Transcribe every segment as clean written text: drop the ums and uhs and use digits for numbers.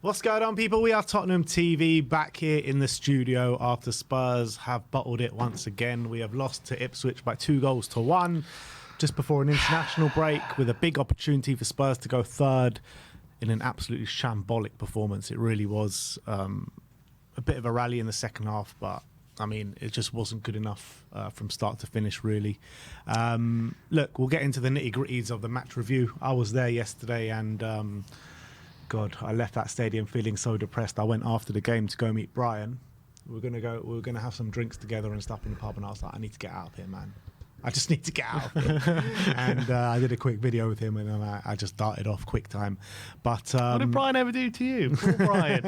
What's going on, people? We are Tottenham TV back here in the studio after Spurs have bottled it once again. We have lost to Ipswich by 2-1 just before an international break, with a big opportunity for Spurs to go third in an absolutely shambolic performance. It really was a bit of a rally in the second half, but I mean, it just wasn't good enough from start to finish, really. Look, we'll get into the nitty-gritties of the match review. I was there yesterday and God, I left that stadium feeling so depressed. I went after the game to go meet Brian. We were gonna have some drinks together and stuff in the pub, and I was like, I need to get out of here, man. I just need to get out of here. And I did a quick video with him, and I just darted off quick time. But what did Brian ever do to you? Poor Brian.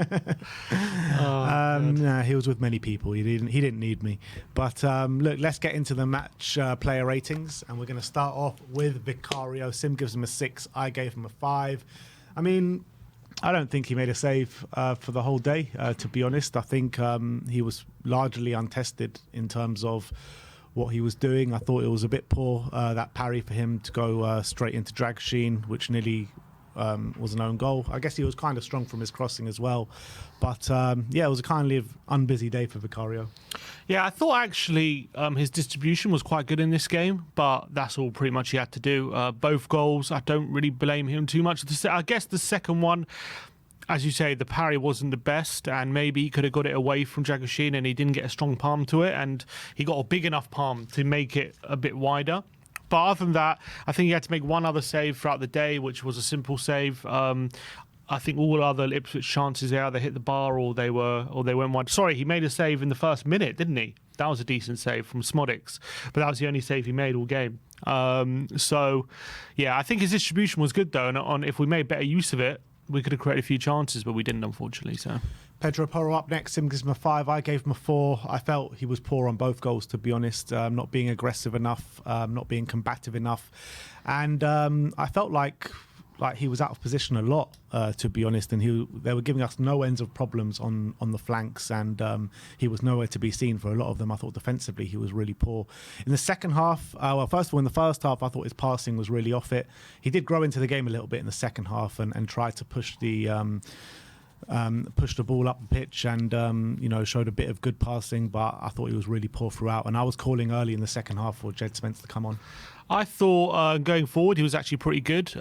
Nah, he was with many people. He didn't need me. But look, let's get into the match player ratings, and we're going to start off with Vicario. Sim gives him a 6. I gave him a 5. I mean, I don't think he made a save for the whole day, to be honest. I think he was largely untested in terms of what he was doing. I thought it was a bit poor, that parry for him to go straight into Dragusin, which nearly was an own goal. I guess he was kind of strong from his crossing as well. But yeah, it was a kind of unbusy day for Vicario. Yeah, I thought actually his distribution was quite good in this game, but that's all pretty much he had to do. Both goals, I don't really blame him too much. I guess the second one, as you say, the parry wasn't the best, and maybe he could have got it away from Dragusin and he didn't get a strong palm to it, and he got a big enough palm to make it a bit wider. But other than that, I think he had to make one other save throughout the day, which was a simple save. I think all other Ipswich chances there, they hit the bar or they went wide. Sorry, he made a save in the first minute, didn't he? That was a decent save from Smodics, but that was the only save he made all game. So, yeah, I think his distribution was good though, and if we made better use of it, we could have created a few chances, but we didn't, unfortunately. So, Pedro Porro up next. Sim gives him a 5. I gave him a 4. I felt he was poor on both goals, to be honest. Not being aggressive enough, not being combative enough, and I felt like he was out of position a lot, to be honest. And they were giving us no ends of problems on the flanks, and he was nowhere to be seen for a lot of them. I thought defensively he was really poor. In the second half, well, first of all, in the first half, I thought his passing was really off it. He did grow into the game a little bit in the second half and tried to push the ball up the pitch and showed a bit of good passing, but I thought he was really poor throughout. And I was calling early in the second half for Jed Spence to come on. I thought going forward he was actually pretty good.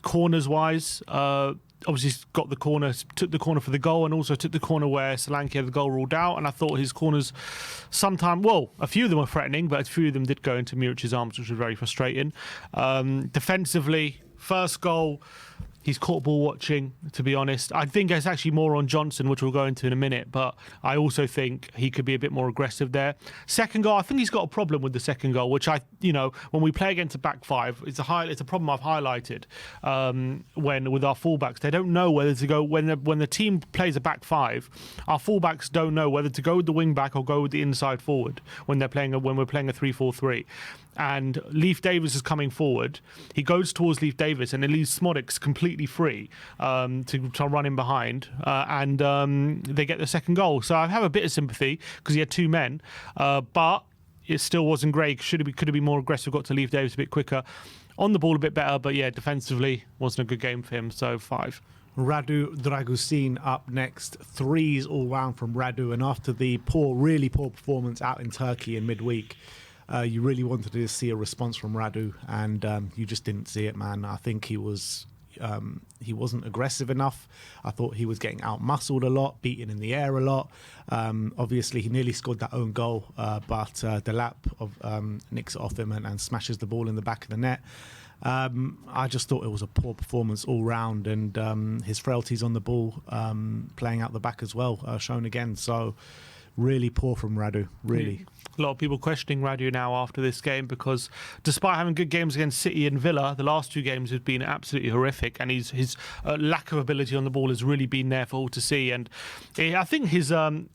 Corners wise, obviously got the corner, took the corner for the goal, and also took the corner where Solanke had the goal ruled out. And I thought his corners a few of them were threatening, but a few of them did go into Murich's arms, which was very frustrating. Defensively, first goal, he's caught ball watching, to be honest. I think it's actually more on Johnson, which we'll go into in a minute, but I also think he could be a bit more aggressive there. Second goal, I think he's got a problem with the second goal, which when we play against a back five, it's a problem I've highlighted when with our fullbacks. They don't know whether to go, when the team plays a back five, our fullbacks don't know whether to go with the wing back or go with the inside forward when we're playing a 3-4-3. And Leif Davis is coming forward. He goes towards Leif Davis and it leaves Smodics completely free to run in behind, and they get the second goal. So I have a bit of sympathy because he had two men, but it still wasn't great. Could have been more aggressive, got to Leif Davis a bit quicker. On the ball a bit better, but yeah, defensively wasn't a good game for him, so 5. Radu Dragusin up next. 3s all round from Radu, and after the really poor performance out in Turkey in midweek, you really wanted to see a response from Radu, and you just didn't see it, man. I think he wasn't aggressive enough. I thought he was getting out-muscled a lot, beaten in the air a lot. Obviously, he nearly scored that own goal, but Delap nicks it off him and smashes the ball in the back of the net. I just thought it was a poor performance all round, and his frailties on the ball, playing out the back as well, shown again. So really poor from Radu, really. A lot of people questioning Radu now after this game, because despite having good games against City and Villa, the last 2 games have been absolutely horrific, and his lack of ability on the ball has really been there for all to see. And I think his in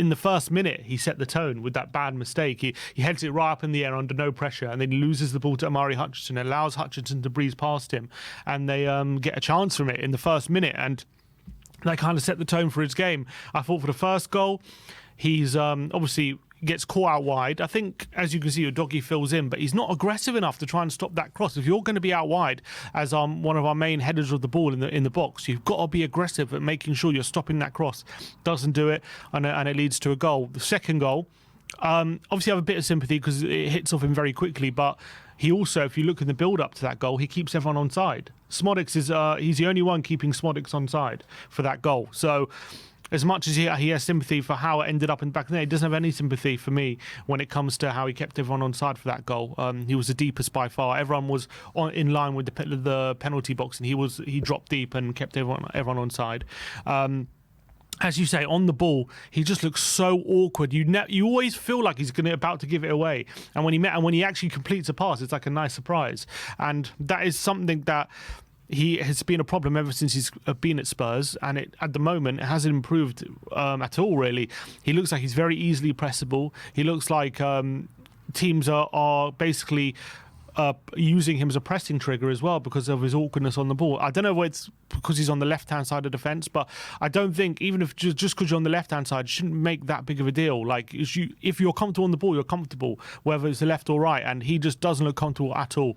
the first minute he set the tone with that bad mistake. He heads it right up in the air under no pressure, and then he loses the ball to Amari Hutchinson, allows Hutchinson to breeze past him, and they get a chance from it in the first minute, and they kind of set the tone for his game. I thought for the first goal, he's obviously gets caught out wide. I think, as you can see, Udogie fills in, but he's not aggressive enough to try and stop that cross. If you're going to be out wide as one of our main headers of the ball in the box, you've got to be aggressive at making sure you're stopping that cross. Doesn't do it, and it leads to a goal. The second goal, obviously I have a bit of sympathy because it hits off him very quickly, but he also, if you look in the build-up to that goal, he keeps everyone on side. Smodics is he's the only one keeping Smodics on side for that goal. So as much as he has sympathy for how it ended up in the back there, he doesn't have any sympathy for me when it comes to how he kept everyone on side for that goal. He was the deepest by far. Everyone was in line with the penalty box, and he dropped deep and kept everyone on side. As you say, on the ball, he just looks so awkward. You always feel like he's about to give it away, and when he actually completes a pass, it's like a nice surprise. And that is something that he has been a problem ever since he's been at Spurs, and at the moment it hasn't improved at all, really. He looks like he's very easily pressable. He looks like teams are basically using him as a pressing trigger as well because of his awkwardness on the ball. I don't know whether it's because he's on the left-hand side of defence, but I don't think, even if just because you're on the left-hand side, it shouldn't make that big of a deal. Like, if you're comfortable on the ball, you're comfortable, whether it's the left or right, and he just doesn't look comfortable at all.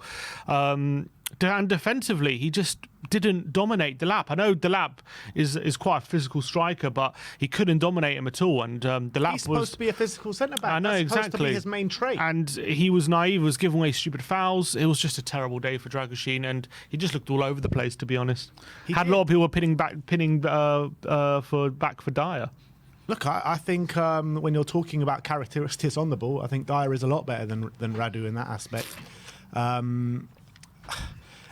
And defensively, he just didn't dominate Delap. I know Delap is quite a physical striker, but he couldn't dominate him at all. And Delap he's supposed to be a physical centre-back. I know, That's exactly. supposed to be his main trait. And he was naive, was giving away stupid fouls. It was just a terrible day for Dragusin, and he just looked all over the place, to be honest. A lot of people were pinning back for Dyer. Look, I think when you're talking about characteristics on the ball, I think Dyer is a lot better than Radu in that aspect.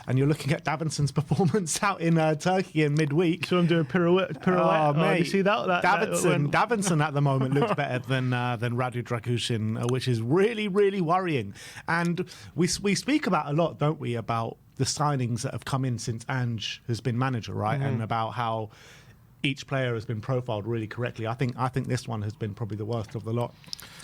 And you're looking at Davinson's performance out in Turkey in midweek. So I'm doing pirouette. Oh, mate. You see that? Davinson at the moment looks better than Radu Dragusin, which is really, really worrying. And we speak about a lot, don't we, about the signings that have come in since Ange has been manager, right? And about how each player has been profiled really correctly. I think this one has been probably the worst of the lot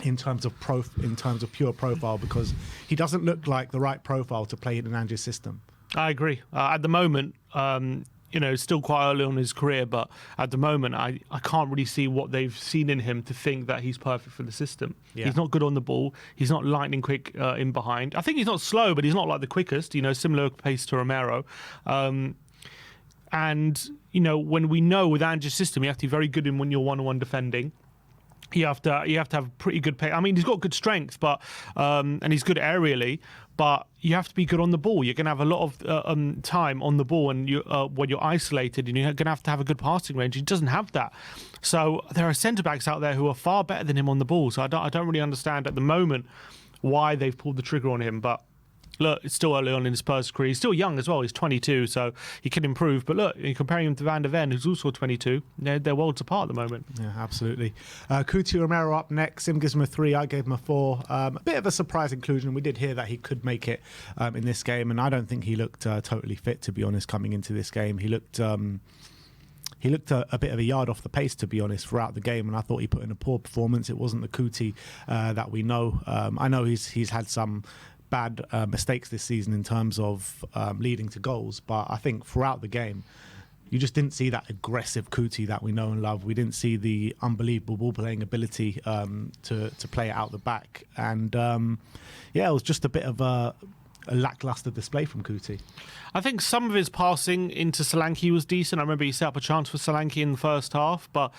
in terms of pure profile, because he doesn't look like the right profile to play in Ange's system. I agree. At the moment, it's still quite early on in his career, but at the moment, I can't really see what they've seen in him to think that he's perfect for the system. Yeah. He's not good on the ball. He's not lightning quick in behind. I think he's not slow, but he's not like the quickest, similar pace to Romero. And, when we know with Ange's system, you have to be very good in when you're one-on-one defending. You have to have pretty good pace. I mean, he's got good strength, but and he's good aerially, but you have to be good on the ball. You're going to have a lot of time on the ball, and when you're isolated, and you're going to have a good passing range. He doesn't have that. So there are centre backs out there who are far better than him on the ball. So I don't really understand at the moment why they've pulled the trigger on him, but. Look, it's still early on in his Spurs career. He's still young as well. He's 22, so he can improve. But look, you're comparing him to Van der Ven, who's also 22. They're worlds apart at the moment. Yeah, absolutely. Kuti Romero up next. Sim gives him a 3. I gave him a 4. A bit of a surprise inclusion. We did hear that he could make it in this game, and I don't think he looked totally fit, to be honest, coming into this game. He looked a bit of a yard off the pace, to be honest, throughout the game, and I thought he put in a poor performance. It wasn't the Kuti that we know. I know he's had some bad mistakes this season in terms of leading to goals, but I think throughout the game you just didn't see that aggressive Kuti that we know and love. We didn't see the unbelievable ball playing ability to play it out the back, and it was just a bit of a lackluster display from Kuti. I think some of his passing into Solanke was decent. I remember he set up a chance for Solanke in the first half, but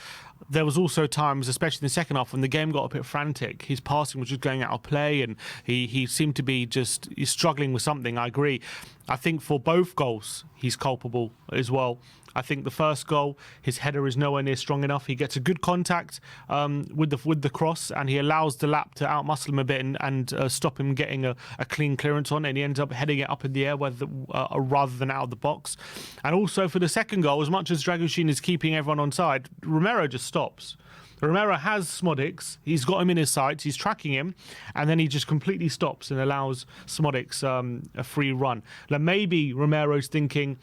there was also times, especially in the second half, when the game got a bit frantic. His passing was just going out of play, and he seemed to be he's struggling with something. I agree. I think for both goals, he's culpable as well. I think the first goal, his header is nowhere near strong enough. He gets a good contact with the cross, and he allows Delap to outmuscle him a bit and stop him getting a clean clearance on it, and he ends up heading it up in the air rather than out of the box. And also for the second goal, as much as Dragusin is keeping everyone on side, Romero just stops. Romero has Smodics, he's got him in his sights, he's tracking him, and then he just completely stops and allows Smodics a free run. Like, maybe Romero's thinking,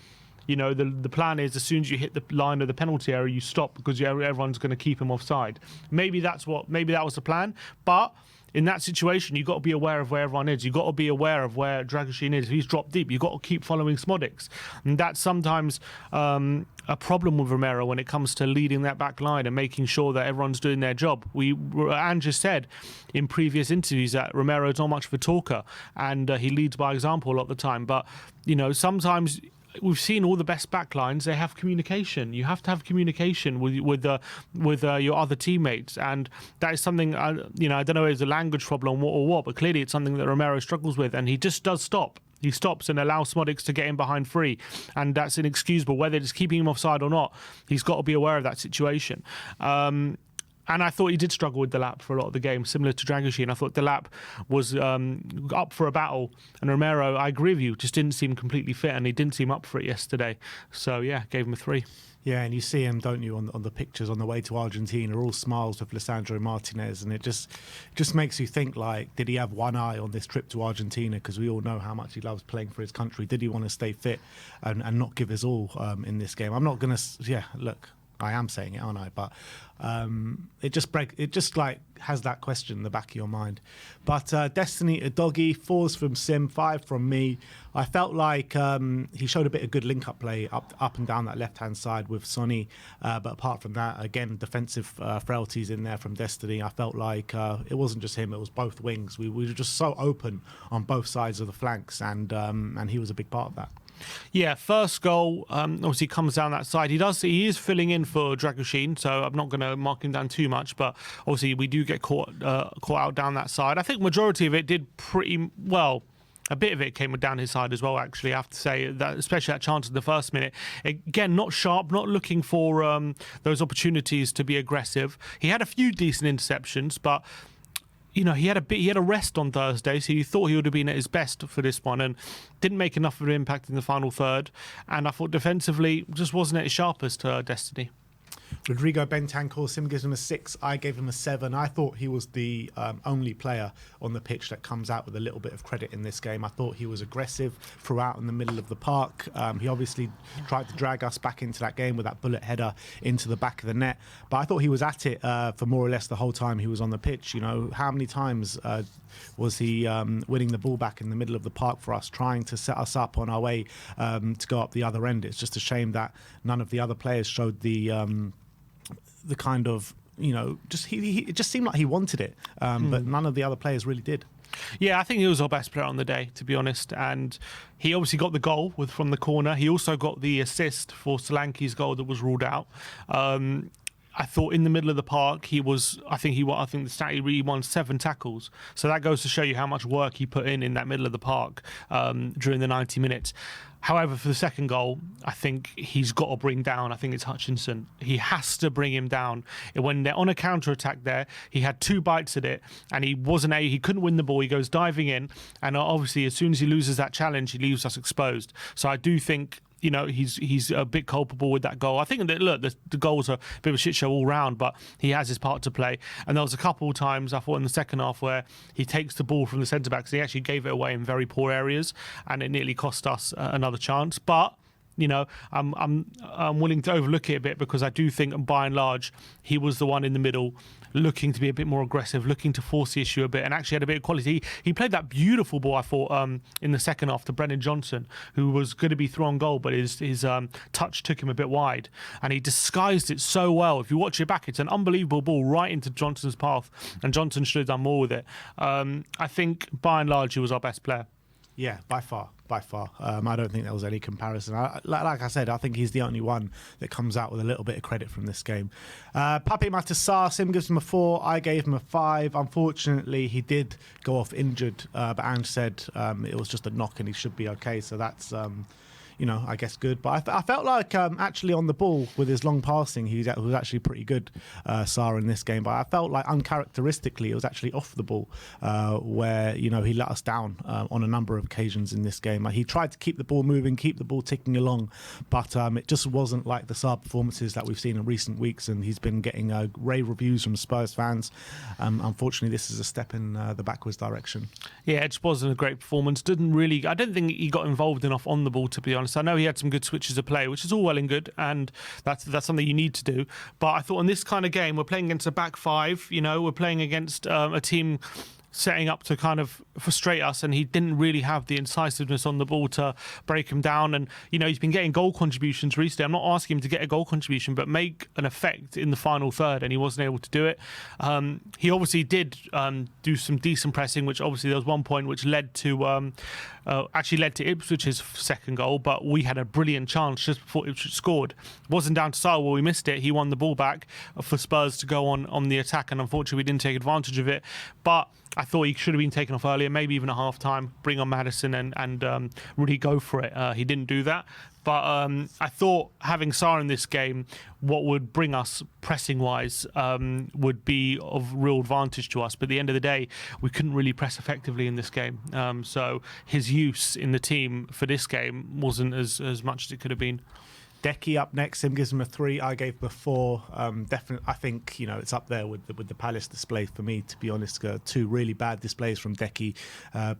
the plan is as soon as you hit the line of the penalty area, you stop because everyone's going to keep him offside. Maybe that was the plan, but in that situation, you've got to be aware of where everyone is. You've got to be aware of where Dragusin is. If he's dropped deep, you've got to keep following Smodics. And that's sometimes a problem with Romero when it comes to leading that back line and making sure that everyone's doing their job. Ange just said in previous interviews that Romero's not much of a talker, and he leads by example a lot of the time. But, you know, sometimes we've seen all the best backlines. They have communication. You have to have communication with your other teammates, and that is something I don't know if it's a language problem or what, but clearly it's something that Romero struggles with, and he just does stop. He stops and allows Smodics to get in behind free, and that's inexcusable. Whether it's keeping him offside or not, he's got to be aware of that situation. And I thought he did struggle with Delap for a lot of the game, similar to Dragusin. I thought Delap was up for a battle, and Romero, I agree with you, just didn't seem completely fit, and he didn't seem up for it yesterday. So, yeah, gave him a 3. Yeah, and you see him, don't you, on the pictures on the way to Argentina, all smiles with Lisandro Martinez, and it just makes you think, like, did he have one eye on this trip to Argentina? Because we all know how much he loves playing for his country. Did he want to stay fit and not give his all in this game? I'm not going to, look, I am saying it, aren't I? But it just like has that question in the back of your mind. But Destiny Udogie, 4s from Sim, 5 from me. I felt like he showed a bit of good link-up play up and down that left-hand side with Sonny. But apart from that, again, defensive frailties in there from Destiny. I felt like it wasn't just him; it was both wings. We were just so open on both sides of the flanks, and he was a big part of that. Yeah, first goal obviously comes down that side. He is filling in for Dragusin, so I'm not going to mark him down too much. But obviously, we do get caught out down that side. I think majority of it did pretty well. A bit of it came down his side as well, actually, I have to say, that, especially that chance in the first minute. Again, not sharp, not looking for those opportunities to be aggressive. He had a few decent interceptions, but you know, he had a rest on Thursday, so you thought he would have been at his best for this one, and didn't make enough of an impact in the final third. And I thought defensively just wasn't at his sharpest, Destiny. Rodrigo Bentancur, Sim gives him a 6. I gave him a 7. I thought he was the only player on the pitch that comes out with a little bit of credit in this game. I thought he was aggressive throughout in the middle of the park. He obviously tried to drag us back into that game with that bullet header into the back of the net. But I thought he was at it for more or less the whole time he was on the pitch. You know, how many times was he winning the ball back in the middle of the park for us, trying to set us up on our way to go up the other end? It's just a shame that none of the other players showed the kind of, you know, it just seemed like he wanted it, but none of the other players really did. Yeah, I think he was our best player on the day, to be honest. And he obviously got the goal from the corner. He also got the assist for Solanke's goal that was ruled out. I thought in the middle of the park, I think the stat he won 7 tackles. So that goes to show you how much work he put in that middle of the park during the 90 minutes. However, for the second goal, I think he's got to bring down, I think it's Hutchinson. He has to bring him down. When they're on a counter-attack there, he had 2 bites at it, and he couldn't win the ball. He goes diving in, and obviously as soon as he loses that challenge, he leaves us exposed. So I do think, you know, he's a bit culpable with that goal. I think that, look, the goals are a bit of a shit show all round, but he has his part to play. And there was a couple of times, I thought, in the second half where he takes the ball from the centre-backs. He actually gave it away in very poor areas, and it nearly cost us another chance. But, you know, I'm willing to overlook it a bit, because I do think, by and large, he was the one in the middle, looking to be a bit more aggressive, looking to force the issue a bit, and actually had a bit of quality. He played that beautiful ball, I thought, in the second half to Brennan Johnson, who was going to be through on goal, but his touch took him a bit wide, and he disguised it so well. If you watch it back, it's an unbelievable ball right into Johnson's path, and Johnson should have done more with it. I think, by and large, he was our best player. Yeah, by far. I don't think there was any comparison. Like I said, I think he's the only one that comes out with a little bit of credit from this game. Pape Matar, Sim gives him a 4. I gave him a 5. Unfortunately, he did go off injured, but Ange said it was just a knock and he should be okay. So that's, you know, I guess good. But I felt like actually on the ball with his long passing, he was actually pretty good, Sarr, in this game. But I felt like uncharacteristically, it was actually off the ball where, you know, he let us down on a number of occasions in this game. He tried to keep the ball moving, keep the ball ticking along, but it just wasn't like the Sarr performances that we've seen in recent weeks. And he's been getting rave reviews from Spurs fans. Unfortunately, this is a step in the backwards direction. Yeah, it just wasn't a great performance. I don't think he got involved enough on the ball, to be honest. I know he had some good switches of play, which is all well and good, and that's something you need to do. But I thought in this kind of game, we're playing against a back 5. You know, we're playing against a team setting up to kind of frustrate us, and he didn't really have the incisiveness on the ball to break him down. And he's been getting goal contributions recently. I'm not asking him to get a goal contribution, but make an effect in the final third, and he wasn't able to do it. He obviously did do some decent pressing, which obviously there was one point which led to Ipswich's second goal, but we had a brilliant chance just before Ipswich scored. It wasn't down to Sarr where we missed it. He won the ball back for Spurs to go on the attack, and unfortunately we didn't take advantage of it. But I thought he should have been taken off earlier, maybe even at half-time, bring on Maddison and really go for it. He didn't do that. But I thought having Sarr in this game, what would bring us pressing-wise would be of real advantage to us. But at the end of the day, we couldn't really press effectively in this game. So his use in the team for this game wasn't as much as it could have been. Decky up next. Him gives him a 3. I gave before. Definitely, I think it's up there with the Palace display for me. To be honest, 2 really bad displays from Decky.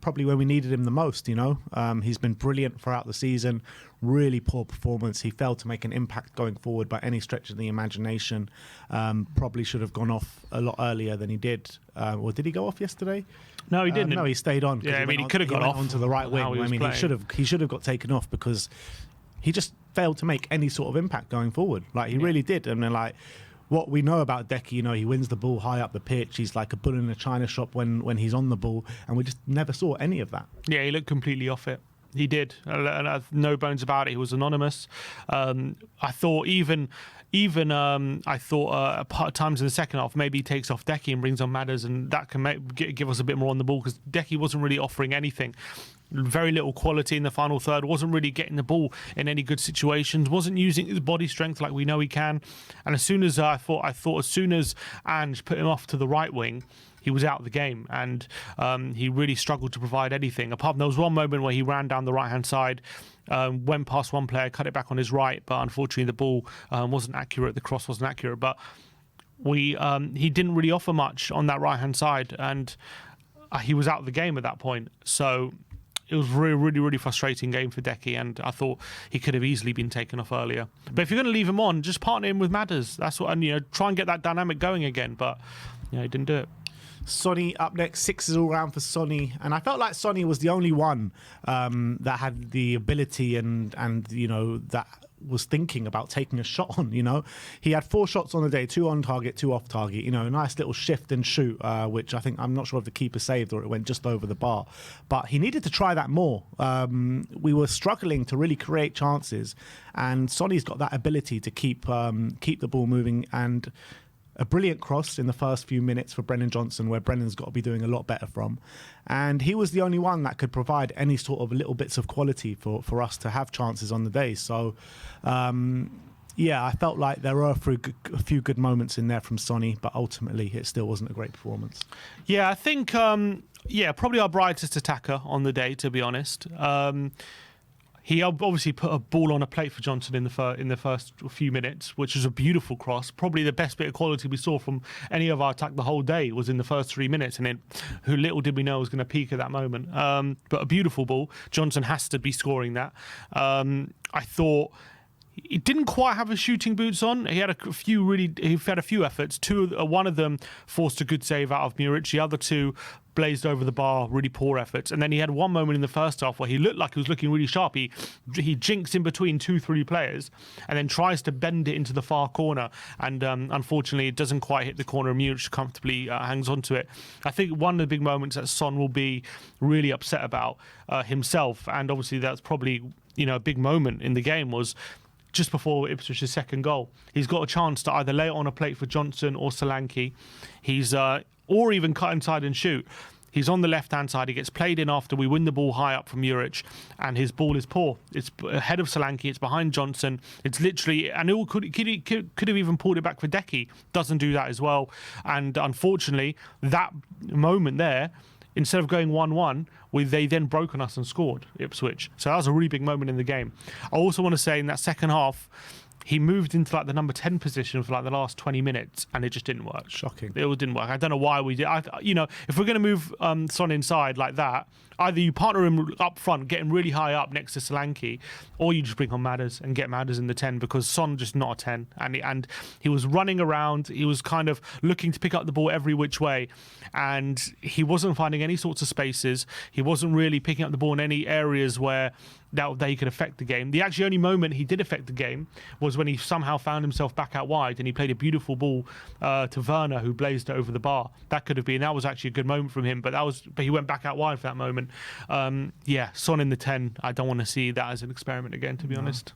Probably when we needed him the most. He's been brilliant throughout the season. Really poor performance. He failed to make an impact going forward by any stretch of the imagination. Probably should have gone off a lot earlier than he did. Or did he go off yesterday? No, he didn't. No, he stayed on. Yeah, he could have gone off onto the right wing. He should have got taken off because he just failed to make any sort of impact going forward. He really did. And then, what we know about Decky, he wins the ball high up the pitch. He's like a bull in a china shop when he's on the ball, and we just never saw any of that. Yeah, he looked completely off it. He did, and I've no bones about it. He was anonymous. I thought at times in the second half, maybe he takes off Decky and brings on Madders, and that can give us a bit more on the ball, because Decky wasn't really offering anything. Very little quality in the final third, wasn't really getting the ball in any good situations, wasn't using his body strength like we know he can. And as soon as I thought as soon as Ange put him off to the right wing, he was out of the game, and he really struggled to provide anything. Apart from there was one moment where he ran down the right-hand side, went past one player, cut it back on his right, but unfortunately the ball wasn't accurate, the cross wasn't accurate. But he didn't really offer much on that right-hand side, and he was out of the game at that point. So it was really, really, really frustrating game for Decky, and I thought he could have easily been taken off earlier. But if you're going to leave him on, just partner him with Madders. That's what, and try and get that dynamic going again. But he didn't do it. Sonny up next. 6s all round for Sonny, and I felt like Sonny was the only one that had the ability and that was thinking about taking a shot on. He had 4 shots on the day, 2 on target, 2 off target. A nice little shift and shoot, which I'm not sure if the keeper saved or it went just over the bar, but he needed to try that more. We were struggling to really create chances, and Sonny's got that ability to keep the ball moving, and a brilliant cross in the first few minutes for Brennan Johnson, where Brennan's got to be doing a lot better from. And he was the only one that could provide any sort of little bits of quality for us to have chances on the day. So, I felt like there were a few good moments in there from Sonny, but ultimately it still wasn't a great performance. Yeah, I think, probably our brightest attacker on the day, to be honest. He obviously put a ball on a plate for Johnson in the first few minutes, which was a beautiful cross. Probably the best bit of quality we saw from any of our attack the whole day was in the first 3 minutes, and who little did we know was going to peak at that moment. But a beautiful ball. Johnson has to be scoring that. I thought he didn't quite have his shooting boots on. He had a few efforts. One of them forced a good save out of Muric. The other 2 blazed over the bar, really poor efforts. And then he had one moment in the first half where he looked like he was looking really sharp. He jinks in between 2-3 players and then tries to bend it into the far corner. And unfortunately, it doesn't quite hit the corner, and Muric comfortably hangs onto it. I think one of the big moments that Son will be really upset about himself, and obviously that's probably a big moment in the game, was just before Ipswich's second goal. He's got a chance to either lay it on a plate for Johnson or Solanke. Or even cut inside and shoot. He's on the left-hand side. He gets played in after we win the ball high up from Muric, and his ball is poor. It's ahead of Solanke. It's behind Johnson. It's literally, and it could have even pulled it back for Decky. Doesn't do that as well. And unfortunately, that moment there, instead of going 1-1, they then broke on us and scored, Ipswich. So that was a really big moment in the game. I also want to say in that second half, he moved into like the number 10 position for like the last 20 minutes, and it just didn't work. Shocking. It didn't work. I don't know why we did. If we're going to move Son inside like that, either you partner him up front, get him really high up next to Solanke, or you just bring on Madders and get Madders in the 10, because Son just not a 10, and he was running around. He was kind of looking to pick up the ball every which way, and he wasn't finding any sorts of spaces. He wasn't really picking up the ball in any areas where that he could affect the game. The actually only moment he did affect the game was when he somehow found himself back out wide, and he played a beautiful ball to Werner, who blazed it over the bar. That was actually a good moment from him, but he went back out wide for that moment. Son in the 10. I don't want to see that as an experiment again, to be honest.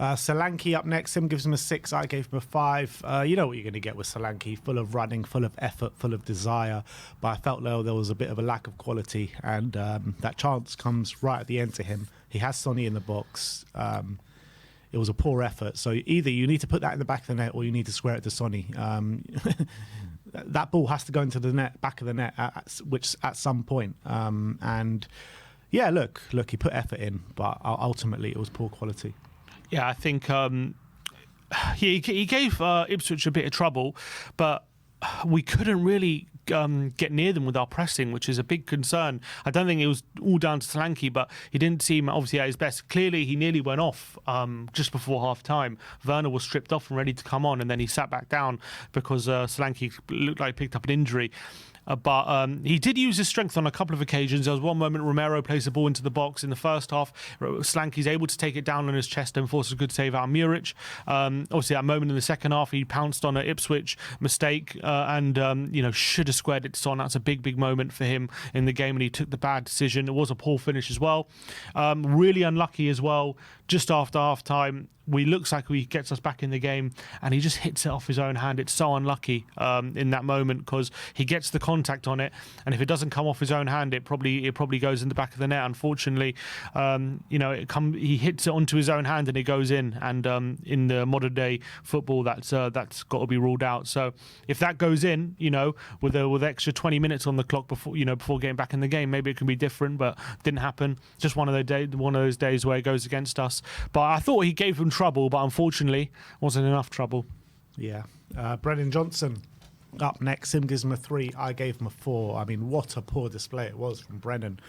Solanke up next. Him gives him a 6. I gave him a 5. You know what you're going to get with Solanke: full of running, full of effort, full of desire. But I felt there was a bit of a lack of quality, and that chance comes right at the end to him. He has Sonny in the box. It was a poor effort. So either you need to put that in the back of the net, or you need to square it to Sonny. That ball has to go into the net, back of the net, at some point. And yeah, look, he put effort in, but ultimately it was poor quality. Yeah, I think he gave Ipswich a bit of trouble, but we couldn't really get near them with our pressing, which is a big concern. I don't think it was all down to Solanke, but he didn't seem obviously at his best. Clearly, he nearly went off just before half-time. Werner was stripped off and ready to come on, and then he sat back down because Solanke looked like he picked up an injury. But he did use his strength on a couple of occasions. There was one moment Romero plays the ball into the box in the first half. Solanke's able to take it down on his chest and forces a good save out of Muric. Obviously, that moment in the second half, he pounced on an Ipswich mistake and should have squared it to Son. That's a big moment for him in the game, and he took the bad decision. It was a poor finish as well. Really unlucky as well. Just after half-time, looks like he gets us back in the game, and he just hits it off his own hand. It's so unlucky in that moment, because he gets the contact on it, and if it doesn't come off his own hand, it probably goes in the back of the net. Unfortunately, he hits it onto his own hand and it goes in. And in the modern day football, that's got to be ruled out. So if that goes in, with extra 20 minutes on the clock before getting back in the game, maybe it can be different. But didn't happen. Just one of those days where it goes against us. But I thought he gave him trouble, but unfortunately wasn't enough trouble. Yeah. Brennan Johnson up next. Him gives him a 3. I gave him a 4. I mean, what a poor display it was from Brennan.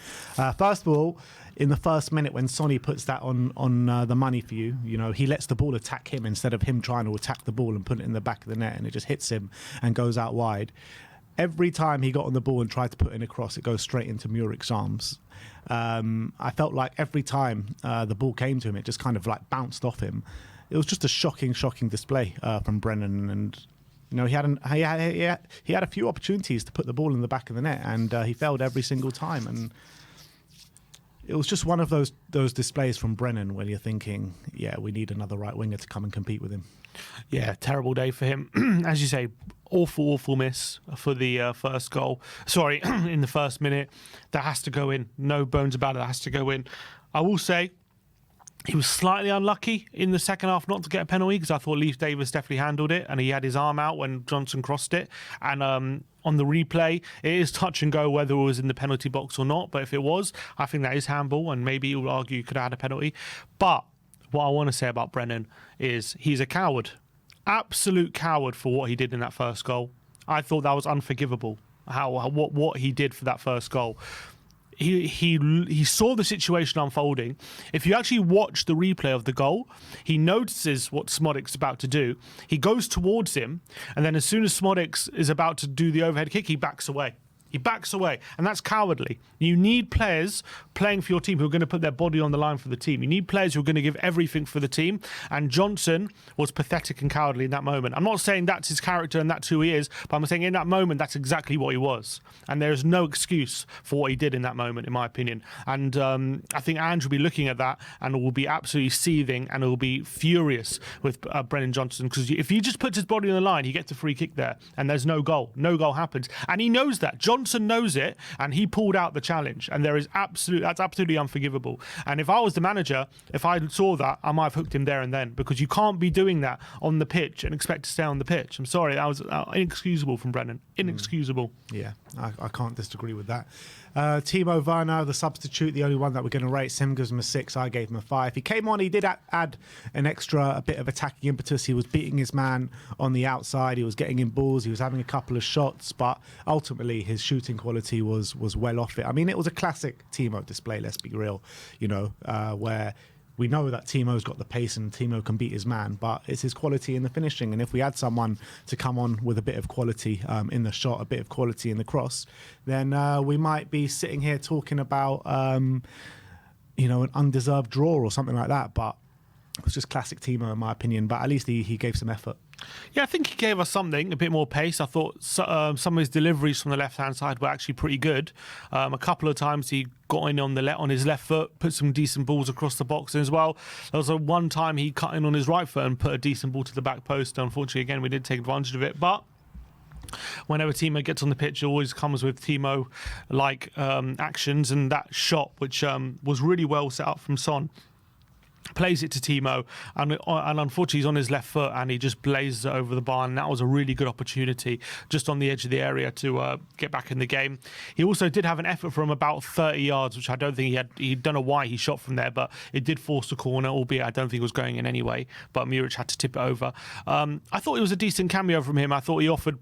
First of all, in the first minute when Sonny puts that on the money for you, he lets the ball attack him instead of him trying to attack the ball and put it in the back of the net, and it just hits him and goes out wide. Every time he got on the ball and tried to put in a cross, it goes straight into Muric's arms. I felt like every time the ball came to him, it just kind of like bounced off him. It was just a shocking display from Brennan, and he had a few opportunities to put the ball in the back of the net, and he failed every single time. And it was just one of those displays from Brennan where you're thinking, yeah, we need another right winger to come and compete with him. Yeah, terrible day for him. As you say, awful miss for the first goal. Sorry, in the first minute. That has to go in. No bones about it. That has to go in. I will say he was slightly unlucky in the second half not to get a penalty, because I thought Leif Davis definitely handled it, and he had his arm out when Johnson crossed it. And on the replay, it is touch and go whether it was in the penalty box or not. But if it was, I think that is handball, and maybe you would argue you could have had a penalty. But what I want to say about Brennan is he's a coward. Absolute coward for what he did in that first goal. I thought that was unforgivable. What he did for that first goal. He saw the situation unfolding. If you actually watch the replay of the goal, he notices what Smodic's about to do. He goes towards him, and then as soon as Smodic is about to do the overhead kick, he backs away. He backs away, and that's cowardly. You need players playing for your team who are going to put their body on the line for the team. You need players who are going to give everything for the team, and Johnson was pathetic and cowardly in that moment. I'm not saying that's his character and that's who he is, but I'm saying in that moment, that's exactly what he was. And there is no excuse for what he did in that moment, in my opinion. And I think Ange will be looking at that and will be absolutely seething and will be furious with Brennan Johnson, because if he just puts his body on the line, he gets a free kick there, and there's no goal. No goal happens. And he knows that. Johnson knows it, and he pulled out the challenge, and that's absolutely unforgivable. And if I was the manager, if I saw that, I might have hooked him there and then, because you can't be doing that on the pitch and expect to stay on the pitch. I'm sorry, that was inexcusable from Brennan. Inexcusable. Yeah, I can't disagree with that. Timo Werner, the substitute, the only one that we're going to rate. Sim gives him a 6. I gave him a 5. He came on. He did add a bit of attacking impetus. He was beating his man on the outside. He was getting in balls. He was having a couple of shots, but ultimately his shooting quality was well off it. I mean, it was a classic Timo display. Let's be real. Where we know that Timo's got the pace and Timo can beat his man, but it's his quality in the finishing. And if we had someone to come on with a bit of quality in the shot, a bit of quality in the cross, then we might be sitting here talking about, an undeserved draw or something like that. But it was just classic Timo, in my opinion. But at least he gave some effort. Yeah, I think he gave us something, a bit more pace. I thought some of his deliveries from the left-hand side were actually pretty good. A couple of times he got in on his left foot, put some decent balls across the box as well. There was one time he cut in on his right foot and put a decent ball to the back post. Unfortunately, again, we did take advantage of it. But whenever Timo gets on the pitch, it always comes with Timo-like actions. And that shot, which was really well set up from Son, plays it to Timo, and unfortunately he's on his left foot and he just blazes it over the bar, and that was a really good opportunity just on the edge of the area to get back in the game. He also did have an effort from about 30 yards, which I don't think he don't know why he shot from there, but it did force the corner, albeit I don't think it was going in anyway, but Muric had to tip it over. I thought it was a decent cameo from him. I thought he offered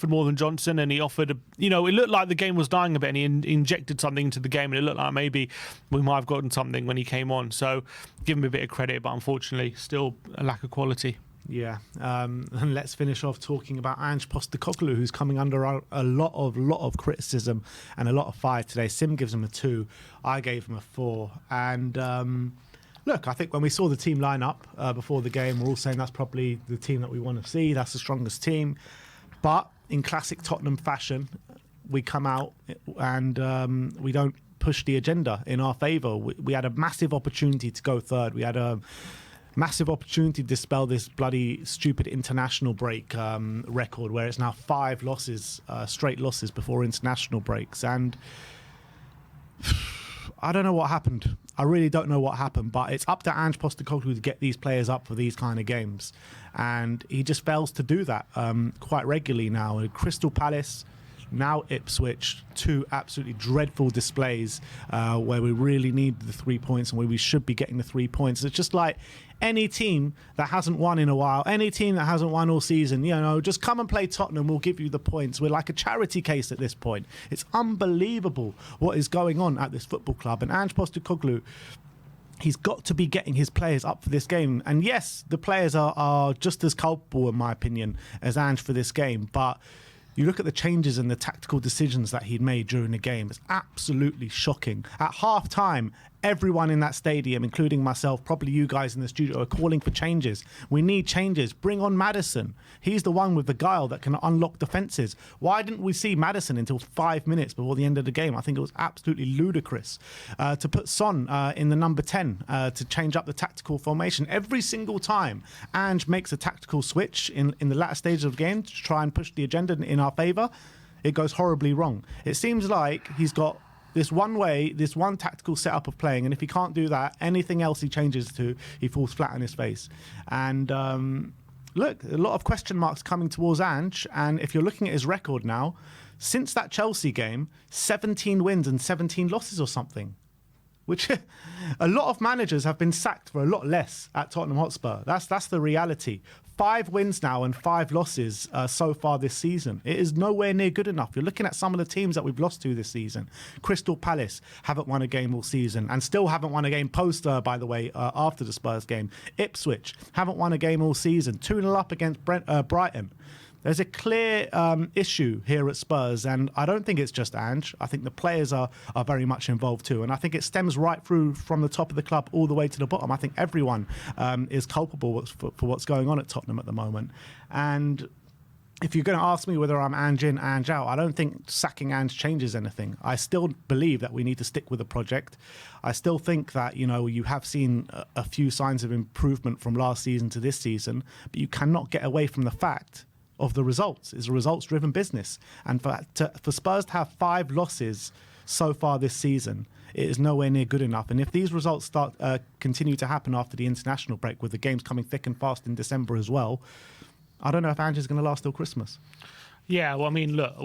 more than Johnson, and he offered it looked like the game was dying a bit, and he injected something into the game, and it looked like maybe we might have gotten something when he came on. So give him a bit of credit, but unfortunately still a lack of quality. Yeah, and let's finish off talking about Ange Postecoglou, who's coming under a lot of criticism and a lot of fire today. Sim gives him a 2. I gave him a 4. And look, I think when we saw the team line up before the game, we're all saying that's probably the team that we want to see. That's the strongest team. But in classic Tottenham fashion, we come out and we don't push the agenda in our favour. We had a massive opportunity to go third. We had a massive opportunity to dispel this bloody stupid international break record, where it's now 5 losses, straight losses before international breaks. And I don't know what happened. I really don't know what happened, but it's up to Ange Postecoglou to get these players up for these kind of games. And he just fails to do that quite regularly now. Crystal Palace, now Ipswich, 2 absolutely dreadful displays where we really need the 3 points and where we should be getting the 3 points. It's just like any team that hasn't won in a while, any team that hasn't won all season, just come and play Tottenham, we'll give you the points. We're like a charity case at this point. It's unbelievable what is going on at this football club. And Ange Postecoglou, he's got to be getting his players up for this game. And yes, the players are just as culpable, in my opinion, as Ange for this game. But you look at the changes and the tactical decisions that he'd made during the game. It's absolutely shocking. At half-time, everyone in that stadium, including myself, probably you guys in the studio, are calling for changes. We need changes. Bring on Maddison. He's the one with the guile that can unlock defences. Why didn't we see Maddison until 5 minutes before the end of the game? I think it was absolutely ludicrous. To put Son in the number 10 to change up the tactical formation. Every single time Ange makes a tactical switch in the latter stages of the game to try and push the agenda in our favour, it goes horribly wrong. It seems like he's got this one tactical setup of playing, and if he can't do that, anything else he changes to, he falls flat on his face. And look, a lot of question marks coming towards Ange, and if you're looking at his record now, since that Chelsea game, 17 wins and 17 losses or something, which a lot of managers have been sacked for a lot less at Tottenham Hotspur. That's the reality. 5 wins now and 5 losses so far this season. It is nowhere near good enough. You're looking at some of the teams that we've lost to this season. Crystal Palace haven't won a game all season and still haven't won a game by the way, after the Spurs game. Ipswich haven't won a game all season. 2-0 up against Brighton. There's a clear issue here at Spurs, and I don't think it's just Ange. I think the players are very much involved too, and I think it stems right through from the top of the club all the way to the bottom. I think everyone is culpable for what's going on at Tottenham at the moment. And if you're going to ask me whether I'm Ange in, Ange out, I don't think sacking Ange changes anything. I still believe that we need to stick with the project. I still think that, you have seen a few signs of improvement from last season to this season, but you cannot get away from the fact of the results. It's a results-driven business. And for Spurs to have 5 losses so far this season, it is nowhere near good enough. And if these results continue to happen after the international break, with the games coming thick and fast in December as well, I don't know if Ange's going to last till Christmas. Yeah, well, I mean, look,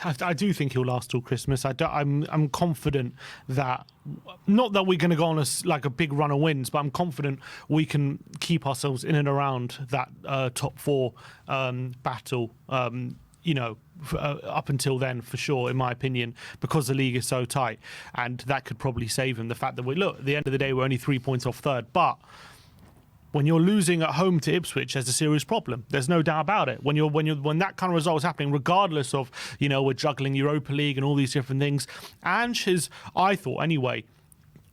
I do think he'll last till Christmas. I'm confident that, not that we're going to go on a big run of wins, but I'm confident we can keep ourselves in and around that top 4 battle. Up until then, for sure, in my opinion, because the league is so tight, and that could probably save him. The fact that at the end of the day, we're only 3 points off third, but when you're losing at home to Ipswich, there's a serious problem. There's no doubt about it. When that kind of result is happening, regardless of, we're juggling Europa League and all these different things, Ange I thought anyway,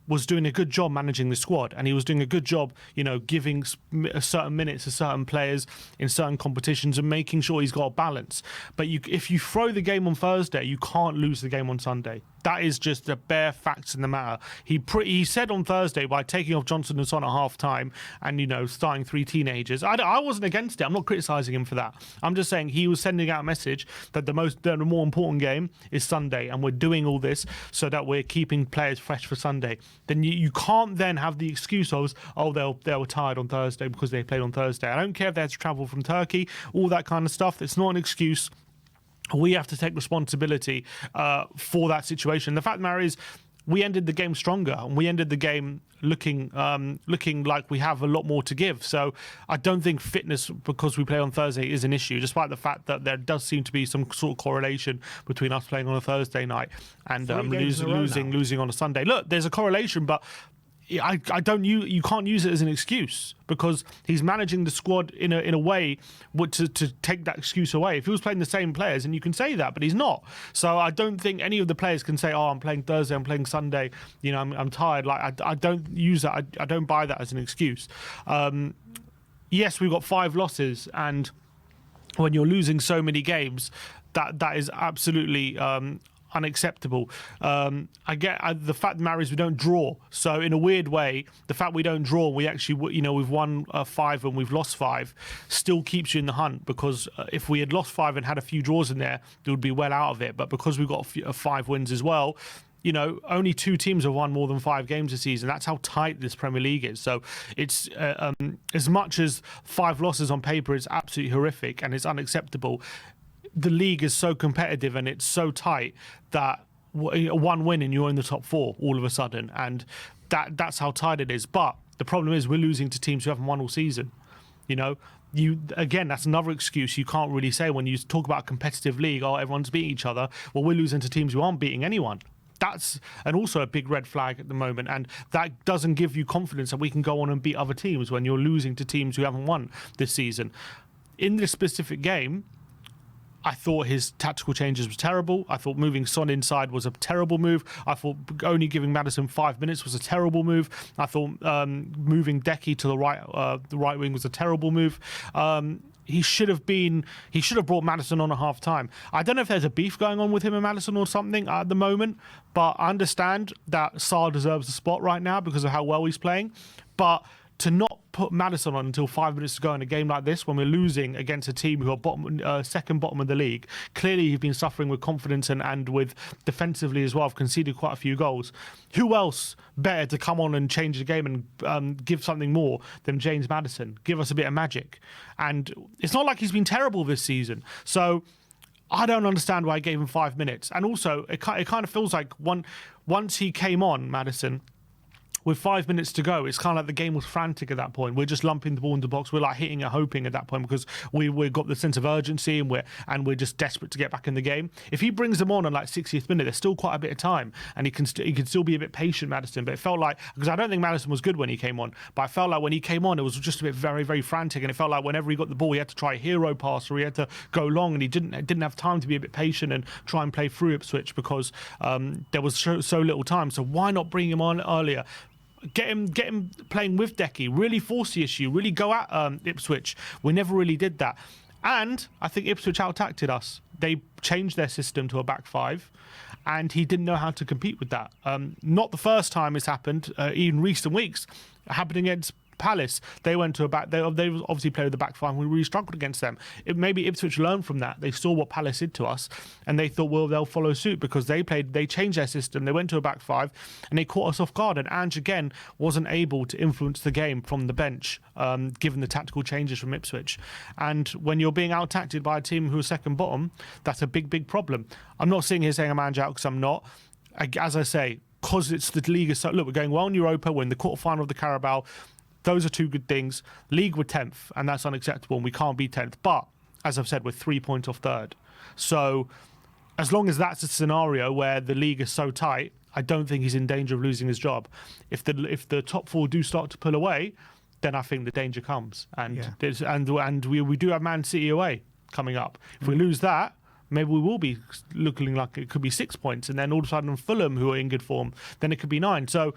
was doing a good job managing the squad, and he was doing a good job, giving certain minutes to certain players in certain competitions and making sure he's got a balance. But if you throw the game on Thursday, you can't lose the game on Sunday. That is just the bare facts in the matter. He said on Thursday, by taking off Johnson and Son at half time and, starting 3 teenagers, I wasn't against it. I'm not criticising him for that. I'm just saying he was sending out a message that the more important game is Sunday, and we're doing all this so that we're keeping players fresh for Sunday. Then you can't then have the excuse of, they were tired on Thursday because they played on Thursday. I don't care if they had to travel from Turkey, all that kind of stuff. It's not an excuse. We have to take responsibility for that situation. The fact of the matter is, we ended the game stronger, and we ended the game looking like we have a lot more to give. So I don't think fitness, because we play on Thursday, is an issue, despite the fact that there does seem to be some sort of correlation between us playing on a Thursday night and losing on a Sunday. Look, there's a correlation, but you can't use it as an excuse, because he's managing the squad in a way to take that excuse away. If he was playing the same players, and you can say that, but he's not. So I don't think any of the players can say, I'm playing Thursday, I'm playing Sunday, I'm tired. I don't use that. I don't buy that as an excuse. Yes, we've got 5 losses, and when you're losing so many games, that is absolutely unacceptable. I get the fact that we don't draw. So in a weird way, the fact we don't draw, we actually, we've won 5 and we've lost 5, still keeps you in the hunt, because if we had lost 5 and had a few draws in there, they would be well out of it. But because we've got 5 wins as well, only 2 teams have won more than 5 games this season. That's how tight this Premier League is. So it's as much as 5 losses on paper is absolutely horrific and it's unacceptable, the league is so competitive and it's so tight that 1 win and you're in the top 4 all of a sudden, and that's how tight it is. But the problem is, we're losing to teams who haven't won all season. That's another excuse you can't really say when you talk about a competitive league. Everyone's beating each other. Well, we're losing to teams who aren't beating anyone. That's also a big red flag at the moment, and that doesn't give you confidence that we can go on and beat other teams when you're losing to teams who haven't won this season. In this specific game, I thought his tactical changes was terrible. I thought moving Son inside was a terrible move. I thought only giving Maddison 5 minutes was a terrible move. I thought moving Decky to the right wing was a terrible move. He should have brought Maddison on at half time. I don't know if there's a beef going on with him and Maddison or something at the moment, but I understand that Sarr deserves the spot right now because of how well he's playing. But to not put Maddison on until 5 minutes to go in a game like this, when we're losing against a team who are second bottom of the league, clearly you've been suffering with confidence and with defensively as well. I've conceded quite a few goals. Who else better to come on and change the game and give something more than James Maddison? Give us a bit of magic. And it's not like he's been terrible this season. So I don't understand why I gave him 5 minutes. And also, it kind of feels like once he came on, Maddison, with 5 minutes to go, it's kind of like the game was frantic at that point. We're just lumping the ball in the box. We're like hitting and hoping at that point, because we've got the sense of urgency and we're just desperate to get back in the game. If he brings them on like 60th minute, there's still quite a bit of time, and he can still be a bit patient, Maddison. But it felt like, because I don't think Maddison was good when he came on, but I felt like when he came on, it was just a bit very, very frantic, and it felt like whenever he got the ball, he had to try a hero pass or he had to go long, and he didn't have time to be a bit patient and try and play through Ipswich because there was so little time. So why not bring him on earlier? Get him playing with Decky, really force the issue, really go at Ipswich. We never really did that. And I think Ipswich out-tacted us. They changed their system to a back 5, and he didn't know how to compete with that. Not the first time it's happened, even recent weeks. It happened against Palace, they went to a back. They obviously played with the back five. And we really struggled against them. Maybe Ipswich learned from that. They saw what Palace did to us, and they thought, well, they'll follow suit because they changed their system. They went to a back five, and they caught us off guard. And Ange again wasn't able to influence the game from the bench, given the tactical changes from Ipswich. And when you're being out-tacted by a team who are second bottom, that's a big problem. I'm not sitting here saying I'm Ange out because I'm not. As I say, because it's the league. So look, we're going well in Europa. We're in the quarterfinal of the Carabao. Those are two good things. League, we're 10th, and that's unacceptable, and we can't be 10th. But, as I've said, we're 3 points off third. So, as long as that's a scenario where the league is so tight, I don't think he's in danger of losing his job. If the top four do start to pull away, then I think the danger comes. And we do have Man City away coming up. If we lose that, maybe we will be looking like it could be 6 points, and then all of a sudden Fulham, who are in good form, then it could be 9. So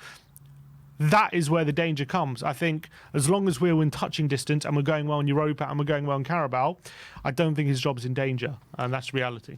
that is where the danger comes. I think as long as we're in touching distance and we're going well in Europa and we're going well in Carabao, I don't think his job's in danger, and that's reality.